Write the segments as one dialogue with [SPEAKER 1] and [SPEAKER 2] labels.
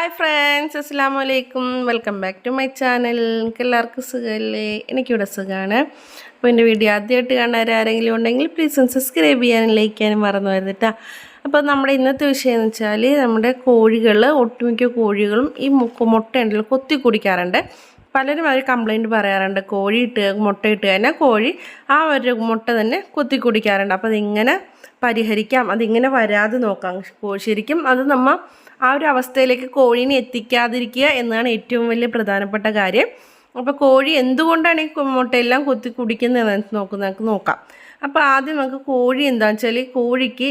[SPEAKER 1] Hi friends, അസ്സലാമു അലൈക്കും. Welcome back to my channel. നിങ്ങൾക്ക് എല്ലാവർക്കും സുഖമല്ലേ? എനിക്കിവിടെ സുഖമാണ്. അപ്പോൾ എൻ്റെ വീഡിയോ ആദ്യമായിട്ട് കാണാൻ ആരെങ്കിലും ഉണ്ടെങ്കിൽ പ്ലീസ് ഒന്ന് സബ്സ്ക്രൈബ് ചെയ്യാനും ലൈക്ക് ചെയ്യാനും മറന്നു വരുന്നിട്ടാ. അപ്പോൾ നമ്മുടെ ഇന്നത്തെ വിഷയം എന്ന് വെച്ചാൽ നമ്മുടെ കോഴികൾ, ഒട്ടുമിക്ക കോഴികളും ഈ മുട്ടയുണ്ടല്ലോ കൊത്തി കുടിക്കാറുണ്ട്. പലരും അവർ കംപ്ലൈൻറ്റ് പറയാറുണ്ട്, മുട്ടയിട്ട് തന്നെ കോഴി ആ ഒരു മുട്ട തന്നെ കൊത്തി കുടിക്കാറുണ്ട്. അപ്പോൾ അതിങ്ങനെ പരിഹരിക്കാം, അതിങ്ങനെ വരാതെ നോക്കാം. ശരിക്കും അത് നമ്മൾ ആ ഒരു അവസ്ഥയിലേക്ക് കോഴീനെ എത്തിക്കാതിരിക്കുക എന്നതാണ് ഏറ്റവും വലിയ പ്രധാനപ്പെട്ട കാര്യം. അപ്പോൾ കോഴി എന്തുകൊണ്ടാണ് ഈ മുട്ടയെല്ലാം കൊത്തി കുടിക്കുന്നതെന്ന് നമുക്ക് നോക്കാം. അപ്പോൾ ആദ്യം നമുക്ക് കോഴി എന്താണെന്ന് വെച്ചാൽ, കോഴിക്ക്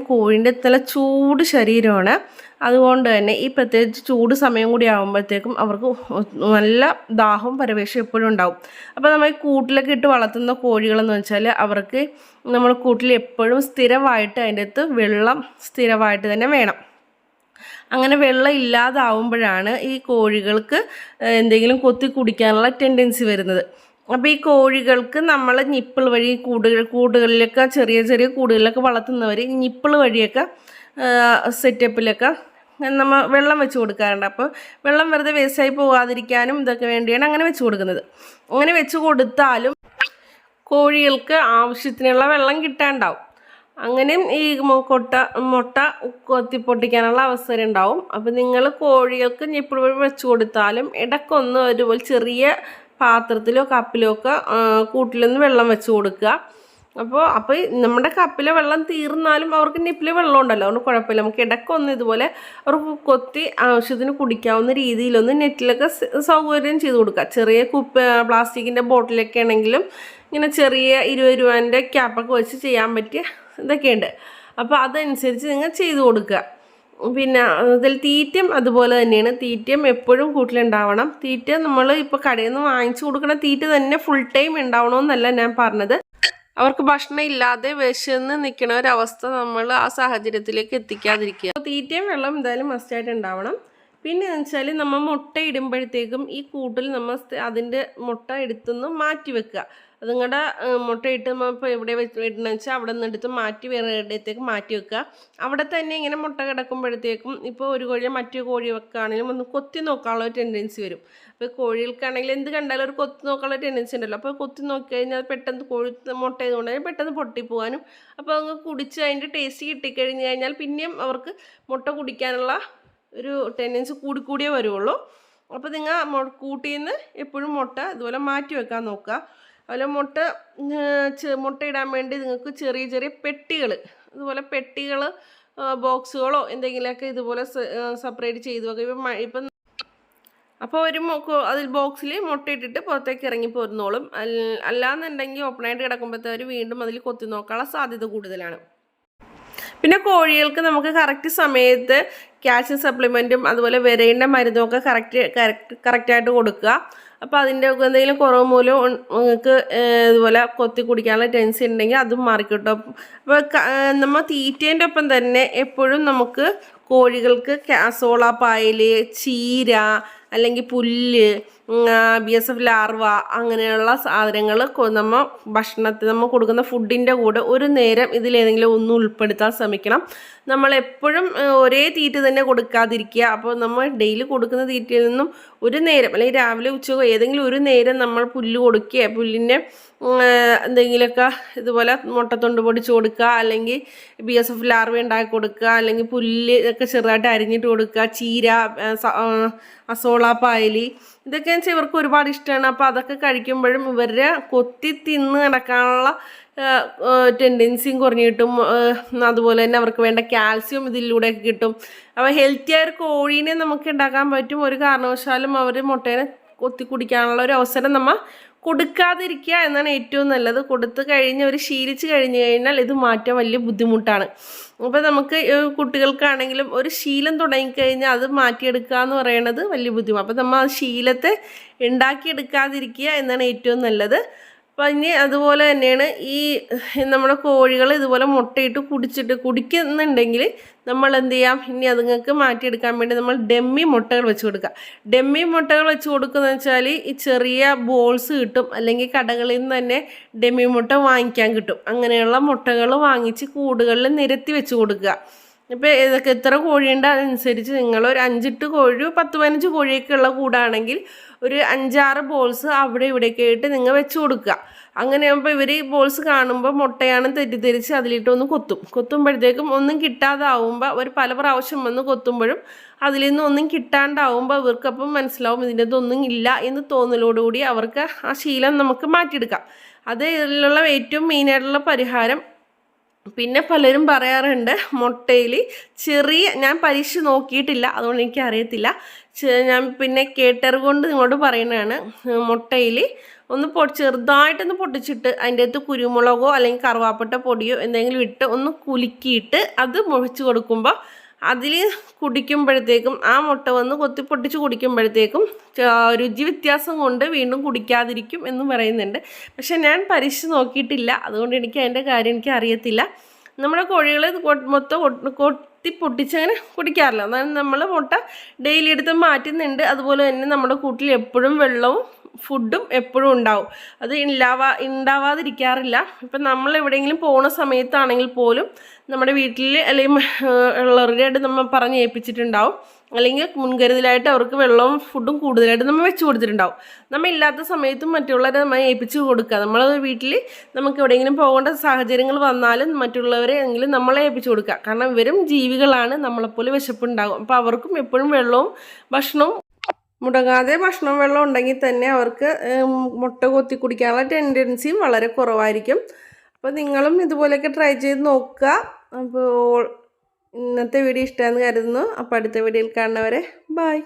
[SPEAKER 1] കോഴീൻ്റെ നല്ല ചൂട് ശരീരമാണ്. അതുകൊണ്ട് തന്നെ ഈ പ്രത്യേകിച്ച് ചൂട് സമയം കൂടി ആകുമ്പോഴത്തേക്കും അവർക്ക് നല്ല ദാഹവും പരവേശവും എപ്പോഴും ഉണ്ടാവും. അപ്പോൾ നമ്മൾ ഈ കൂട്ടിലൊക്കെ ഇട്ട് വളർത്തുന്ന കോഴികളെന്ന് വെച്ചാൽ അവർക്ക് നമ്മൾ കൂട്ടിൽ എപ്പോഴും സ്ഥിരമായിട്ട് അതിൻ്റെ അകത്ത് വെള്ളം സ്ഥിരമായിട്ട് തന്നെ വേണം. അങ്ങനെ വെള്ളം ഇല്ലാതാവുമ്പോഴാണ് ഈ കോഴികൾക്ക് എന്തെങ്കിലും കൊത്തി കുടിക്കാനുള്ള ടെൻഡൻസി വരുന്നത്. അപ്പോൾ ഈ കോഴികൾക്ക് നമ്മൾ നിപ്പിൾ വഴി കൂടുകളിലൊക്കെ ചെറിയ ചെറിയ കൂടുകളിലൊക്കെ വളർത്തുന്നവർ നിപ്പിൾ വഴിയൊക്കെ സെറ്റപ്പിലൊക്കെ നമ്മൾ വെള്ളം വെച്ച് കൊടുക്കാറുണ്ട്. അപ്പോൾ വെള്ളം വെറുതെ വേസ്റ്റായി പോകാതിരിക്കാനും ഇതൊക്കെ വേണ്ടിയാണ് അങ്ങനെ വെച്ച് കൊടുക്കുന്നത്. അങ്ങനെ വെച്ച് കൊടുത്താലും കോഴികൾക്ക് ആവശ്യത്തിനുള്ള വെള്ളം കിട്ടാണ്ടാവും. അങ്ങനെയും ഈ മുട്ട കൊത്തി പൊട്ടിക്കാനുള്ള അവസരം ഉണ്ടാവും. അപ്പോൾ നിങ്ങൾ കോഴികൾക്ക് നിപ്പിൾ വഴി വെച്ച് കൊടുത്താലും ഇടയ്ക്കൊന്ന് ഒരുപോലെ ചെറിയ പാത്രത്തിലോ കപ്പിലോ ഒക്കെ കൂട്ടിലൊന്ന് വെള്ളം വെച്ച് കൊടുക്കുക. അപ്പോൾ നമ്മുടെ കപ്പിലെ വെള്ളം തീർന്നാലും അവർക്ക് നിപ്പിൽ വെള്ളം ഉണ്ടല്ലോ, അതുകൊണ്ട് കുഴപ്പമില്ല. നമുക്ക് ഇടയ്ക്കൊന്ന് ഇതുപോലെ അവർക്ക് കൊത്തി ആവശ്യത്തിന് കുടിക്കാവുന്ന രീതിയിലൊന്ന് നെറ്റിലൊക്കെ സൗകര്യം ചെയ്ത് കൊടുക്കുക. ചെറിയ പ്ലാസ്റ്റിക്കിൻ്റെ ബോട്ടിലൊക്കെ ആണെങ്കിലും ഇങ്ങനെ ചെറിയ 20 രൂപേൻ്റെ ക്യാപ്പൊക്കെ വെച്ച് ചെയ്യാൻ പറ്റിയ ഇതൊക്കെയുണ്ട്. അപ്പോൾ അതനുസരിച്ച് നിങ്ങൾ ചെയ്ത് കൊടുക്കുക. പിന്നെ അതിൽ തീറ്റയും അതുപോലെ തന്നെയാണ്. തീറ്റയും എപ്പോഴും കൂട്ടിലുണ്ടാവണം. തീറ്റ നമ്മൾ ഇപ്പോൾ കടയിൽ നിന്ന് വാങ്ങിച്ചു കൊടുക്കുന്ന തീറ്റ തന്നെ ഫുൾ ടൈം ഉണ്ടാവണമെന്നല്ല ഞാൻ പറഞ്ഞത്. അവർക്ക് ഭക്ഷണം ഇല്ലാതെ വിശന്ന് നിൽക്കുന്ന ഒരവസ്ഥ നമ്മൾ ആ സാഹചര്യത്തിലേക്ക് എത്തിക്കാതിരിക്കുക. തീറ്റയും വെള്ളം എന്തായാലും മസ്റ്റായിട്ട് ഉണ്ടാവണം. പിന്നെ എന്ന് വെച്ചാൽ നമ്മൾ മുട്ട ഇടുമ്പോഴത്തേക്കും ഈ കൂട്ടിൽ നമ്മൾ അതിൻ്റെ മുട്ട എടുത്തുനിന്ന് മാറ്റി വെക്കുക. അത് നിങ്ങളുടെ മുട്ടയിട്ട് ഇപ്പോൾ എവിടെ ഇടണമെന്ന് വെച്ചാൽ അവിടെ നിന്ന് എടുത്ത് മാറ്റി വേറെ ഇടത്തേക്ക് മാറ്റി വെക്കുക. അവിടെ തന്നെ ഇങ്ങനെ മുട്ട കിടക്കുമ്പോഴത്തേക്കും ഇപ്പോൾ ഒരു കോഴിയെ മറ്റു കോഴി വെക്കുകയാണെങ്കിലും ഒന്ന് കൊത്തി നോക്കാനുള്ള ഒരു ടെൻഡൻസി വരും. അപ്പോൾ കോഴികൾക്കാണെങ്കിൽ എന്ത് കണ്ടാലും ഒരു കൊത്തി നോക്കാനുള്ള ടെൻഡൻസി ഉണ്ടല്ലോ. അപ്പോൾ കൊത്തി നോക്കി കഴിഞ്ഞാൽ പെട്ടെന്ന് കോഴി മുട്ട ചെയ്തുകൊണ്ട് പെട്ടെന്ന് പൊട്ടിപ്പോകാനും, അപ്പോൾ അങ്ങ് കുടിച്ച് അതിൻ്റെ ടേസ്റ്റ് കിട്ടിക്കഴിഞ്ഞ് കഴിഞ്ഞാൽ പിന്നെയും അവർക്ക് മുട്ട കുടിക്കാനുള്ള ഒരു ടെൻഡൻസി കൂടിയേ വരുള്ളൂ. അപ്പോൾ നിങ്ങൾ കൂട്ടിൽ നിന്ന് എപ്പോഴും മുട്ട ഇതുപോലെ മാറ്റി വെക്കാൻ നോക്കുക. അതുപോലെ മുട്ടയിടാൻ വേണ്ടി നിങ്ങൾക്ക് ചെറിയ ചെറിയ പെട്ടികൾ, അതുപോലെ പെട്ടികൾ ബോക്സുകളോ എന്തെങ്കിലുമൊക്കെ ഇതുപോലെ സെപ്പറേറ്റ് ചെയ്ത് വെക്കുക. ഇപ്പം അപ്പോൾ അതിൽ ബോക്സിൽ മുട്ടയിട്ടിട്ട് പുറത്തേക്ക് ഇറങ്ങി പോരുന്നോളും. അല്ലാന്നുണ്ടെങ്കിൽ ഓപ്പണായിട്ട് കിടക്കുമ്പോഴത്തേക്ക് വീണ്ടും അതിൽ കൊത്തി നോക്കാനുള്ള സാധ്യത കൂടുതലാണ്. പിന്നെ കോഴികൾക്ക് നമുക്ക് കറക്റ്റ് സമയത്ത് കാൽസ്യം സപ്ലിമെൻറ്റും അതുപോലെ വിരയിൻ്റെ മരുന്നൊക്കെ കറക്റ്റായിട്ട് കൊടുക്കുക. അപ്പോൾ അതിൻ്റെ എന്തെങ്കിലും കുറവ് മൂലം നിങ്ങൾക്ക് ഇതുപോലെ കൊത്തി കുടിക്കാനുള്ള ടെൻഡൻസി ഉണ്ടെങ്കിൽ അതും മാറിക്കിട്ടും. അപ്പോൾ നമ്മൾ തീറ്റേൻ്റെ ഒപ്പം തന്നെ എപ്പോഴും നമുക്ക് കോഴികൾക്ക് കാസോള പായൽ, ചീര അല്ലെങ്കിൽ പുല്ല്, BSF ലാർവ അങ്ങനെയുള്ള സാധനങ്ങൾ നമ്മൾ കൊടുക്കുന്ന ഫുഡിൻ്റെ കൂടെ ഒരു നേരം ഇതിലേതെങ്കിലും ഒന്നും ഉൾപ്പെടുത്താൻ ശ്രമിക്കണം. നമ്മളെപ്പോഴും ഒരേ തീറ്റ തന്നെ കൊടുക്കാതിരിക്കുക. അപ്പോൾ നമ്മൾ ഡെയിലി കൊടുക്കുന്ന തീറ്റയിൽ നിന്നും ഒരു നേരം അല്ലെങ്കിൽ രാവിലെ ഉച്ചക്കോ ഏതെങ്കിലും ഒരു നേരം നമ്മൾ പുല്ല് കൊടുക്കുക. പുല്ലിൻ്റെ എന്തെങ്കിലുമൊക്കെ ഇതുപോലെ മുട്ടത്തൊണ്ട് പൊടിച്ച് കൊടുക്കുക, അല്ലെങ്കിൽ BSF ലാർവ ഉണ്ടാക്കി കൊടുക്കുക, അല്ലെങ്കിൽ പുല്ല് ഒക്കെ ചെറുതായിട്ട് അരിഞ്ഞിട്ട് കൊടുക്കുക. ചീര, അസോള പായൽ ഇതൊക്കെ ഇവർക്ക് ഒരുപാട് ഇഷ്ടമാണ്. അപ്പോൾ അതൊക്കെ കഴിക്കുമ്പോഴും ഇവരുടെ കൊത്തി തിന്ന് നടക്കാനുള്ള ടെൻഡൻസിയും കുറഞ്ഞു കിട്ടും. അതുപോലെ തന്നെ അവർക്ക് വേണ്ട കാൽസ്യം ഇതിലൂടെയൊക്കെ കിട്ടും. അപ്പോൾ ഹെൽത്തിയായ ഒരു കോഴീനെ നമുക്ക് ഉണ്ടാക്കാൻ പറ്റും. ഒരു കാരണവശാലും അവർ മുട്ടേനെ കൊത്തി കുടിക്കാനുള്ള ഒരു അവസരം നമ്മൾ കൊടുക്കാതിരിക്കുക എന്നാണ് ഏറ്റവും നല്ലത്. കൊടുത്തു കഴിഞ്ഞ് അവർ ശീലിച്ച് കഴിഞ്ഞ് കഴിഞ്ഞാൽ ഇത് മാറ്റാൻ വലിയ ബുദ്ധിമുട്ടാണ്. അപ്പോൾ നമുക്ക് കുട്ടികൾക്കാണെങ്കിലും ഒരു ശീലം തുടങ്ങിക്കഴിഞ്ഞാൽ അത് മാറ്റിയെടുക്കുക എന്ന് പറയുന്നത് വലിയ ബുദ്ധിമുട്ട്. അപ്പോൾ നമ്മൾ ആ ശീലത്തെ ഉണ്ടാക്കിയെടുക്കാതിരിക്കുക എന്നാണ് ഏറ്റവും നല്ലത്. അപ്പം ഇനി അതുപോലെ തന്നെയാണ് ഈ നമ്മുടെ കോഴികൾ ഇതുപോലെ മുട്ടയിട്ട് കുടിക്കുന്നുണ്ടെങ്കിൽ നമ്മൾ എന്ത് ചെയ്യാം, ഇനി അതുങ്ങൾക്ക് മാറ്റിയെടുക്കാൻ വേണ്ടി നമ്മൾ ഡമ്മി മുട്ടകൾ വെച്ച് കൊടുക്കുക. ഡമ്മി മുട്ടകൾ വെച്ച് കൊടുക്കുന്നതെന്ന് വെച്ചാൽ ഈ ചെറിയ ബോൾസ് കിട്ടും, അല്ലെങ്കിൽ കടകളിൽ നിന്ന് തന്നെ ഡമ്മി മുട്ട വാങ്ങിക്കാൻ കിട്ടും. അങ്ങനെയുള്ള മുട്ടകൾ വാങ്ങിച്ച് കൂടുകളിൽ നിരത്തി വെച്ച് കൊടുക്കുക. ഇപ്പോൾ ഇതൊക്കെ എത്ര കോഴിയുണ്ട് അതനുസരിച്ച് നിങ്ങളൊരു 5-8 കോഴി 10-15 കോഴിയൊക്കെ ഉള്ള കൂടാണെങ്കിൽ ഒരു 5-6 ബോൾസ് അവിടെ ഇവിടെയൊക്കെ ആയിട്ട് നിങ്ങൾ വെച്ച് കൊടുക്കുക. അങ്ങനെയാകുമ്പോൾ ഇവർ ഈ ബോൾസ് കാണുമ്പോൾ മുട്ടയാണ് തെറ്റിദ്ധരിച്ച് അതിലിട്ട് ഒന്ന് കൊത്തുമ്പോഴത്തേക്കും ഒന്നും കിട്ടാതാവുമ്പോൾ അവർ പല പ്രാവശ്യം വന്ന് കൊത്തുമ്പോഴും അതിൽ നിന്ന് ഒന്നും കിട്ടാണ്ടാവുമ്പോൾ ഇവർക്കപ്പം മനസ്സിലാവും ഇതിൻ്റെ ഒന്നും ഇല്ല എന്ന് തോന്നലോടുകൂടി അവർക്ക് ആ ശീലം നമുക്ക് മാറ്റിയെടുക്കാം. അത് ഇതിലുള്ള ഏറ്റവും മെയിനായിട്ടുള്ള പരിഹാരം. പിന്നെ പലരും പറയാറുണ്ട് മുട്ടയിൽ ഞാൻ പരീക്ഷ നോക്കിയിട്ടില്ല, അതുകൊണ്ട് എനിക്കറിയത്തില്ല. ഞാൻ പിന്നെ കേട്ടറിവുകൊണ്ട് നിങ്ങളോട് പറയുന്നതാണ്. മുട്ടയിൽ ഒന്ന് ചെറുതായിട്ടൊന്ന് പൊട്ടിച്ചിട്ട് അതിൻ്റെ അകത്ത് കുരുമുളകോ അല്ലെങ്കിൽ കറുവാപ്പട്ട പൊടിയോ എന്തെങ്കിലും ഇട്ട് ഒന്ന് കുലുക്കിയിട്ട് അത് മുറിച്ച് കൊടുക്കുമ്പോൾ അതിൽ കുടിക്കുമ്പോഴത്തേക്കും ആ മുട്ട വന്ന് പൊട്ടിച്ച് കുടിക്കുമ്പോഴത്തേക്കും രുചി വ്യത്യാസം കൊണ്ട് വീണ്ടും കുടിക്കാതിരിക്കും എന്നും പറയുന്നുണ്ട്. പക്ഷെ ഞാൻ പരീക്ഷ നോക്കിയിട്ടില്ല, അതുകൊണ്ട് എനിക്ക് അതിൻ്റെ കാര്യം എനിക്ക് അറിയത്തില്ല. നമ്മുടെ കോഴികൾ മൊത്തം പൊട്ടിച്ചങ്ങനെ കുടിക്കാറില്ല. എന്നാൽ നമ്മൾ മുട്ട ഡെയിലി എടുത്ത് മാറ്റുന്നുണ്ട്. അതുപോലെ തന്നെ നമ്മുടെ കൂട്ടിൽ എപ്പോഴും വെള്ളവും ഫുഡും എപ്പോഴും ഉണ്ടാവും. അത് ഉണ്ടാവാതിരിക്കാറില്ല. ഇപ്പം നമ്മൾ എവിടെയെങ്കിലും പോകുന്ന സമയത്താണെങ്കിൽ പോലും നമ്മുടെ വീട്ടിൽ അല്ലെങ്കിൽ ഉള്ളവരുടെ നമ്മൾ പറഞ്ഞ് ഏൽപ്പിച്ചിട്ടുണ്ടാവും, അല്ലെങ്കിൽ മുൻകരുതലായിട്ട് അവർക്ക് വെള്ളവും ഫുഡും കൂടുതലായിട്ട് നമ്മൾ വെച്ച് കൊടുത്തിട്ടുണ്ടാവും. നമ്മൾ ഇല്ലാത്ത സമയത്തും മറ്റുള്ളവരെ നമ്മൾ ഏൽപ്പിച്ച് കൊടുക്കുക. നമ്മൾ വീട്ടിൽ നമുക്ക് എവിടെയെങ്കിലും പോകേണ്ട സാഹചര്യങ്ങൾ വന്നാലും മറ്റുള്ളവരെ എങ്കിലും നമ്മളെ ഏൽപ്പിച്ച് കൊടുക്കുക. കാരണം ഇവരും ജീവികളാണ്, നമ്മളെപ്പോലെ വിശപ്പുണ്ടാകും. അപ്പോൾ അവർക്കും എപ്പോഴും വെള്ളവും ഭക്ഷണവും മുടങ്ങാതെ ഭക്ഷണം വെള്ളം ഉണ്ടെങ്കിൽ തന്നെ അവർക്ക് മുട്ട കൊത്തി കുടിക്കാനുള്ള ടെൻഡൻസിയും വളരെ കുറവായിരിക്കും. അപ്പോൾ നിങ്ങളും ഇതുപോലെയൊക്കെ ട്രൈ ചെയ്ത് നോക്കുക. അപ്പോൾ ഇന്നത്തെ വീഡിയോ ഇഷ്ടമാണെന്ന് കരുതുന്നു. അപ്പോൾ അടുത്ത വീഡിയോയിൽ കാണുന്നവരെ ബൈ.